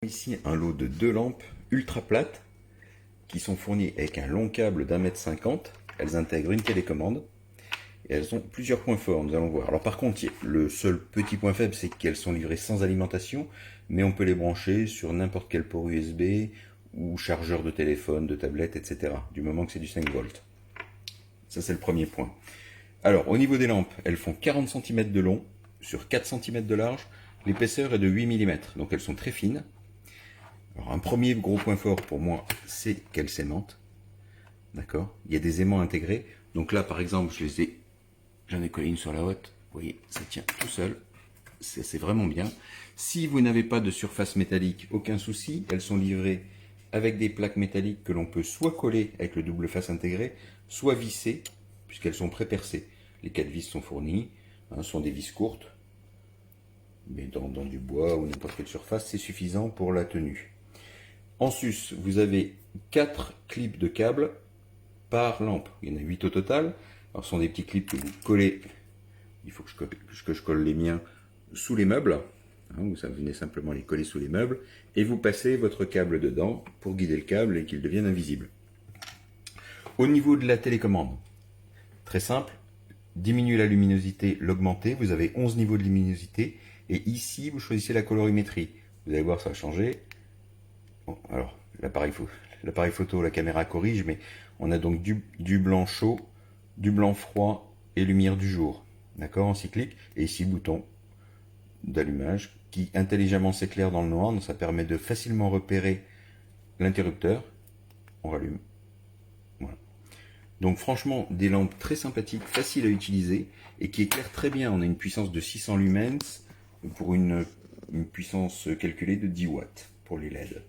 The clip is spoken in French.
Ici un lot de 2 lampes ultra plates qui sont fournies avec un long câble d'1,50 m. Elles intègrent une télécommande et elles ont plusieurs points forts, nous allons voir. Alors par contre, le seul petit point faible, c'est qu'elles sont livrées sans alimentation, mais on peut les brancher sur n'importe quel port USB ou chargeur de téléphone, de tablette, etc. du moment que c'est du 5 volts. Ça, c'est le premier point. Alors, au niveau des lampes, elles font 40 cm de long sur 4 cm de large. L'épaisseur est de 8 mm, donc elles sont très fines. Alors, un premier gros point fort pour moi, c'est qu'elles s'aimantent. D'accord? Il y a des aimants intégrés. Donc là, par exemple, j'en ai collé une sur la haute. Vous voyez, ça tient tout seul. C'est vraiment bien. Si vous n'avez pas de surface métallique, aucun souci. Elles sont livrées avec des plaques métalliques que l'on peut soit coller avec le double face intégré, soit visser, puisqu'elles sont pré-percées. Les 4 vis sont fournies, sont des vis courtes, mais dans du bois ou n'importe quelle surface, c'est suffisant pour la tenue. En sus, vous avez 4 clips de câbles par lampe. Il y en a 8 au total. Alors, ce sont des petits clips que vous collez. Il faut que je colle les miens sous les meubles. Vous venez simplement les coller sous les meubles. Et vous passez votre câble dedans pour guider le câble et qu'il devienne invisible. Au niveau de la télécommande, très simple. Diminuer la luminosité, l'augmenter. Vous avez 11 niveaux de luminosité. Et ici, vous choisissez la colorimétrie. Vous allez voir, ça va changer. Bon, alors, l'appareil photo, la caméra corrige, mais on a donc du blanc chaud, du blanc froid et lumière du jour. D'accord, en cyclique. Et ici, le bouton d'allumage qui intelligemment s'éclaire dans le noir. Donc ça permet de facilement repérer l'interrupteur. On rallume. Voilà. Donc franchement, des lampes très sympathiques, faciles à utiliser et qui éclairent très bien. On a une puissance de 600 lumens pour une puissance calculée de 10 watts pour les LED.